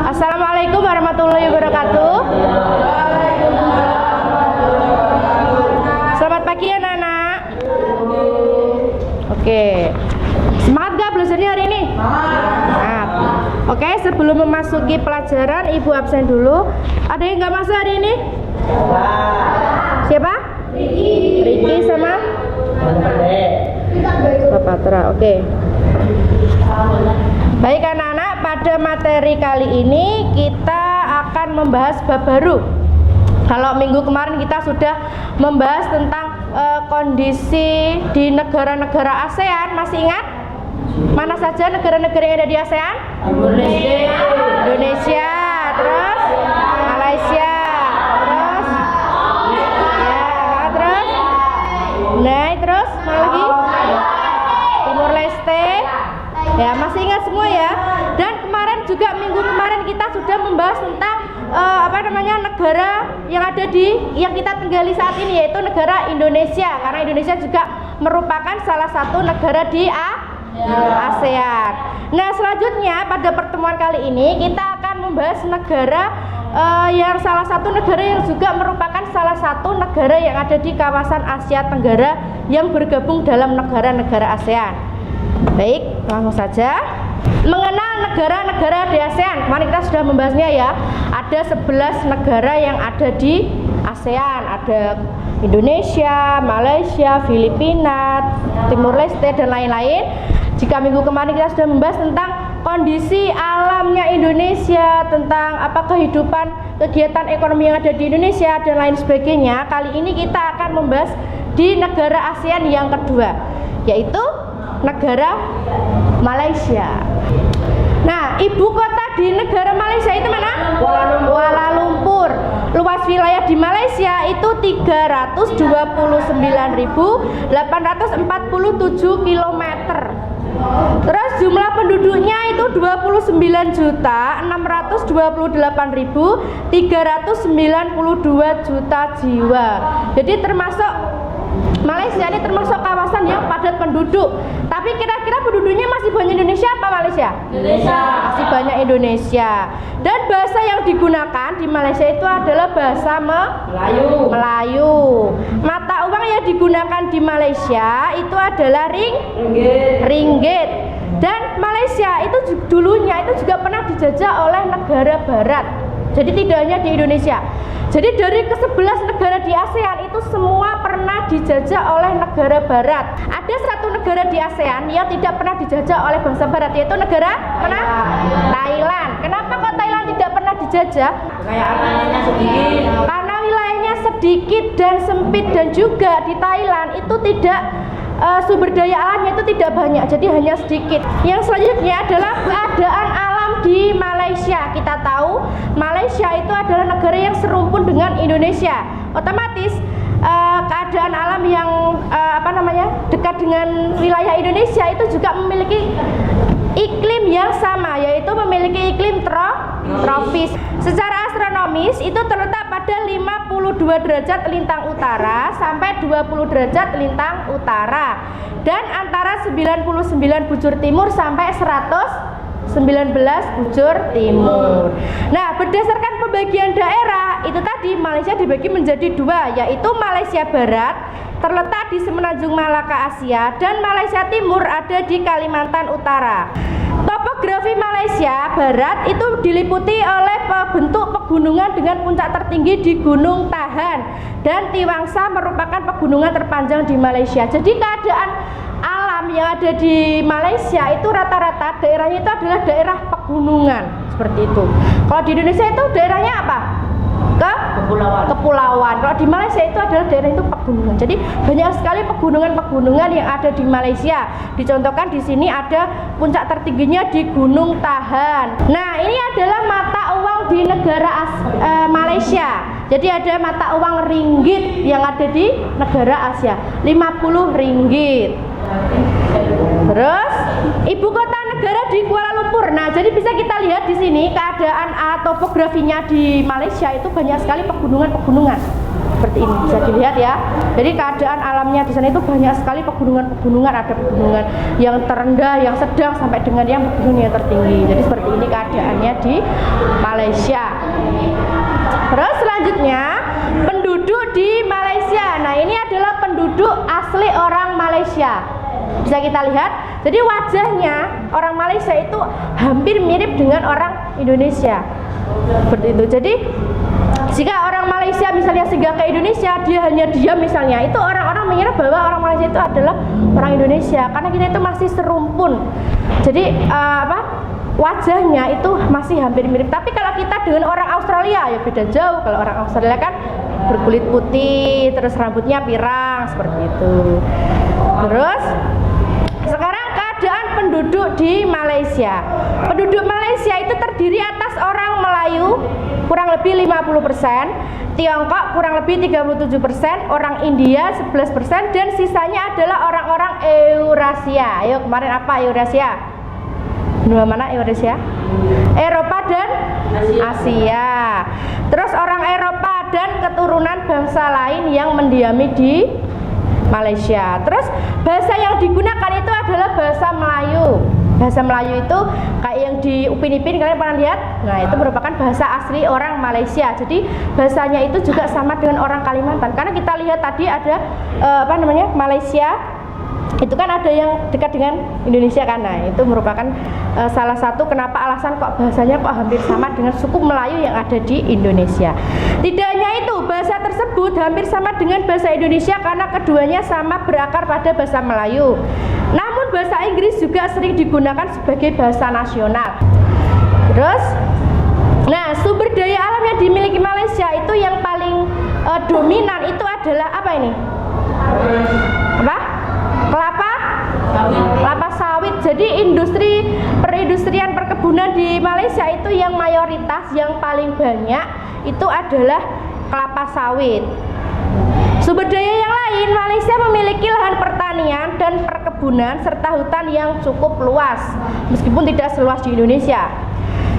Assalamualaikum warahmatullahi wabarakatuh. Selamat pagi anak-anak. Oke, semangat gak belajarnya hari ini? Semangat. Oke, sebelum memasuki pelajaran, Ibu absen dulu. Ada yang nggak masuk hari ini? Siapa? Riki sama? Bapak Tra. Oke. Baik anak-anak, pada materi kali ini kita akan membahas bab baru. Kalau minggu kemarin kita sudah membahas tentang kondisi di negara-negara ASEAN, masih ingat? Mana saja negara-negara yang ada di ASEAN? Indonesia, terus Malaysia, terus terus mana lagi? Timur Leste. Ya, masih ingat semua ya. Dan kemarin juga minggu kemarin kita sudah membahas tentang negara yang ada yang kita tinggali saat ini, yaitu negara Indonesia, karena Indonesia juga merupakan salah satu negara di ASEAN. Nah, selanjutnya pada pertemuan kali ini kita akan membahas negara yang salah satu negara yang juga merupakan salah satu negara yang ada di kawasan Asia Tenggara yang bergabung dalam negara-negara ASEAN. Baik, langsung saja. Mengenal negara-negara di ASEAN, kemarin kita sudah membahasnya ya. Ada 11 negara yang ada di ASEAN. Ada Indonesia, Malaysia, Filipina, Timur Leste, dan lain-lain. Jika minggu kemarin kita sudah membahas tentang kondisi alamnya Indonesia, tentang kehidupan, kegiatan ekonomi yang ada di Indonesia, dan lain sebagainya. Kali ini kita akan membahas di negara ASEAN yang kedua, yaitu negara Malaysia. Nah, ibu kota di negara Malaysia itu mana? Kuala Lumpur. Luas wilayah di Malaysia itu 329.847 km. Terus jumlah penduduknya itu 29.628.392 juta jiwa. Jadi Malaysia ini termasuk kawasan yang padat penduduk. Tapi kira-kira penduduknya masih banyak Indonesia apa Malaysia? Indonesia. Masih banyak Indonesia. Dan bahasa yang digunakan di Malaysia itu adalah bahasa Melayu. Mata uang yang digunakan di Malaysia itu adalah ringgit. Dan Malaysia itu dulunya itu juga pernah dijajah oleh negara barat. Jadi tidak hanya di Indonesia. Jadi dari ke-11 negara di ASEAN itu semua pernah dijajah oleh negara barat. Ada satu negara di ASEAN yang tidak pernah dijajah oleh bangsa barat, yaitu negara mana? Thailand. Kenapa kok Thailand tidak pernah dijajah? Karena wilayahnya sedikit dan sempit, dan juga di Thailand itu tidak sumber daya alamnya itu tidak banyak, jadi hanya sedikit. Yang selanjutnya adalah keadaan alam di Malaysia. Kita tahu Malaysia itu adalah negara yang serumpun dengan Indonesia. Otomatis keadaan alam yang dekat dengan wilayah Indonesia itu juga memiliki iklim yang sama, yaitu memiliki iklim tropis. Secara astronomis itu terletak pada 52 derajat lintang utara sampai 20 derajat lintang utara, dan antara 99 bujur timur sampai 119 bujur timur. Nah, berdasarkan pembagian daerah itu tadi, Malaysia dibagi menjadi dua, yaitu Malaysia Barat terletak di Semenanjung Malaka Asia, dan Malaysia Timur ada di Kalimantan Utara. Topografi Malaysia Barat itu diliputi oleh bentuk pegunungan dengan puncak tertinggi di Gunung Tahan, dan Tiwangsa merupakan pegunungan terpanjang di Malaysia. Jadi keadaan alam yang ada di Malaysia itu rata-rata daerahnya itu adalah daerah pegunungan, seperti itu. Kalau di Indonesia itu daerahnya apa? Kepulauan. Kalau di Malaysia itu adalah daerah itu pegunungan. Jadi banyak sekali pegunungan-pegunungan yang ada di Malaysia. Dicontohkan di sini ada puncak tertingginya di Gunung Tahan. Nah, ini adalah mata uang di negara Malaysia. Jadi ada mata uang ringgit yang ada di negara Asia, 50 ringgit. Terus ibu kota negara di Kuala Lumpur. Nah, jadi bisa kita lihat di sini keadaan topografinya di Malaysia itu banyak sekali pegunungan-pegunungan. seperti ini, bisa dilihat ya. Jadi keadaan alamnya di sana itu banyak sekali pegunungan-pegunungan, ada pegunungan yang terendah, yang sedang, sampai dengan yang pegunungan yang tertinggi. Jadi seperti ini keadaannya di Malaysia. Terus selanjutnya penduduk di Malaysia. Nah, ini adalah penduduk asli orang Malaysia. Bisa kita lihat. Jadi wajahnya orang Malaysia itu hampir mirip dengan orang Indonesia. Seperti itu. Jadi jika orang Malaysia misalnya singgah ke Indonesia, dia hanya diam misalnya, itu orang-orang mengira bahwa orang Malaysia itu adalah orang Indonesia, karena kita itu masih serumpun. Jadi wajahnya itu masih hampir mirip. Tapi kalau kita dengan orang Australia ya beda jauh. Kalau orang Australia kan berkulit putih, terus rambutnya pirang seperti itu. Terus sekarang keadaan penduduk di Malaysia. Penduduk Malaysia itu terdiri atas orang Melayu kurang lebih 50%, Tiongkok kurang lebih 37%, orang India 11%, dan sisanya adalah orang-orang Eurasia. Ayo, kemarin apa Eurasia? Benua mana Eurasia? Eropa dan Asia. Terus orang Eropa dan keturunan bangsa lain yang mendiami di Malaysia. Terus bahasa yang digunakan itu adalah bahasa Melayu. Bahasa Melayu itu kayak yang di Upin Ipin, kalian pernah lihat? Nah, itu merupakan bahasa asli orang Malaysia. Jadi bahasanya itu juga sama dengan orang Kalimantan. Karena kita lihat tadi ada Malaysia itu kan ada yang dekat dengan Indonesia kan. Nah, itu merupakan salah satu kenapa alasan kok bahasanya kok hampir sama dengan suku Melayu yang ada di Indonesia. Tidak hanya itu, bahasa tersebut hampir sama dengan bahasa Indonesia karena keduanya sama berakar pada bahasa Melayu. Namun bahasa Inggris juga sering digunakan sebagai bahasa nasional. Terus, nah, sumber daya alam yang dimiliki Malaysia itu yang paling dominan itu adalah apa ini? Apa? Kelapa sawit. Jadi perindustrian perkebunan di Malaysia itu yang mayoritas, yang paling banyak itu adalah kelapa sawit. Sumber daya yang lain, Malaysia memiliki lahan pertanian dan perkebunan serta hutan yang cukup luas, meskipun tidak seluas di Indonesia.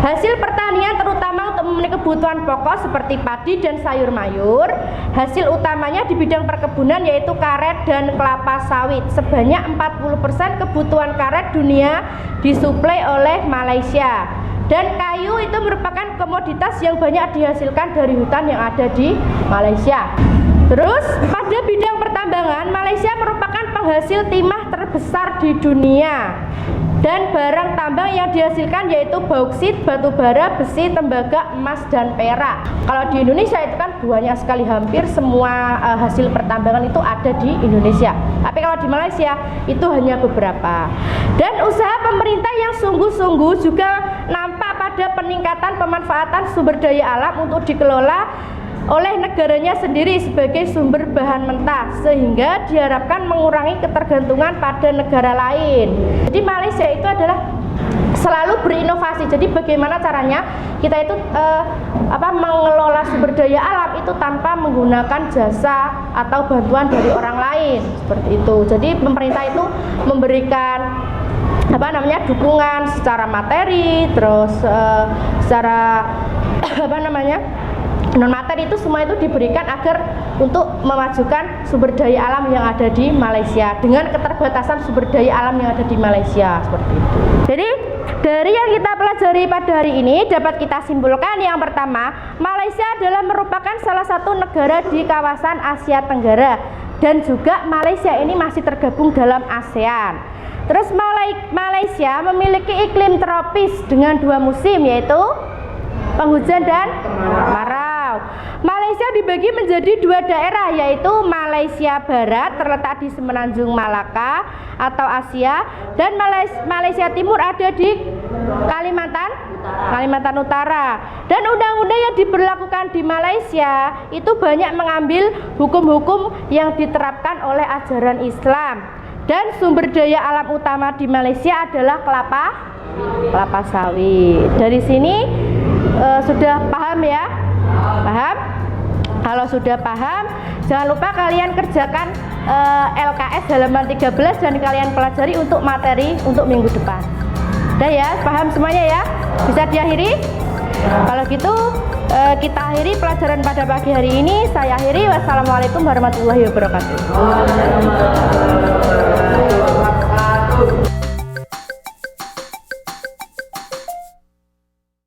Hasil pertanian terutama untuk memenuhi kebutuhan pokok seperti padi dan sayur mayur. Hasil utamanya di bidang perkebunan yaitu karet dan kelapa sawit. Sebanyak 40% kebutuhan karet dunia disuplai oleh Malaysia. Dan kayu itu merupakan komoditas yang banyak dihasilkan dari hutan yang ada di Malaysia. Terus pada bidang pertambangan, Malaysia merupakan penghasil timah terbesar di dunia. Dan barang tambang yang dihasilkan yaitu bauksit, batu bara, besi, tembaga, emas, dan perak. Kalau di Indonesia itu kan banyak sekali, hampir semua hasil pertambangan itu ada di Indonesia. Tapi kalau di Malaysia itu hanya beberapa. Dan usaha pemerintah yang sungguh-sungguh juga nampak pada peningkatan pemanfaatan sumber daya alam untuk dikelola oleh negaranya sendiri sebagai sumber bahan mentah, sehingga diharapkan mengurangi ketergantungan pada negara lain. Jadi Malaysia itu adalah selalu berinovasi. Jadi bagaimana caranya kita itu mengelola sumber daya alam itu tanpa menggunakan jasa atau bantuan dari orang lain, seperti itu. Jadi pemerintah itu memberikan dukungan secara materi, terus secara non materi, itu semua itu diberikan agar untuk memajukan sumber daya alam yang ada di Malaysia dengan keterbatasan sumber daya alam yang ada di Malaysia, seperti itu. Jadi dari yang kita pelajari pada hari ini dapat kita simpulkan yang pertama, Malaysia adalah merupakan salah satu negara di kawasan Asia Tenggara, dan juga Malaysia ini masih tergabung dalam ASEAN. Terus Malaysia memiliki iklim tropis dengan 2 musim, yaitu penghujan dan kemarau. Malaysia dibagi menjadi 2 daerah, yaitu Malaysia Barat terletak di Semenanjung Malaka atau Asia, dan Malaysia Timur ada di Kalimantan Utara. Dan undang-undang yang diberlakukan di Malaysia itu banyak mengambil hukum-hukum yang diterapkan oleh ajaran Islam. Dan sumber daya alam utama di Malaysia adalah kelapa sawit. Dari sini sudah paham ya? Paham? Kalau sudah paham, jangan lupa kalian kerjakan LKS halaman 13 dan kalian pelajari untuk materi untuk minggu depan. Udah ya, paham semuanya ya? Bisa diakhiri? Kalau gitu kita akhiri pelajaran pada pagi hari ini. Saya akhiri. Wassalamualaikum warahmatullahi wabarakatuh.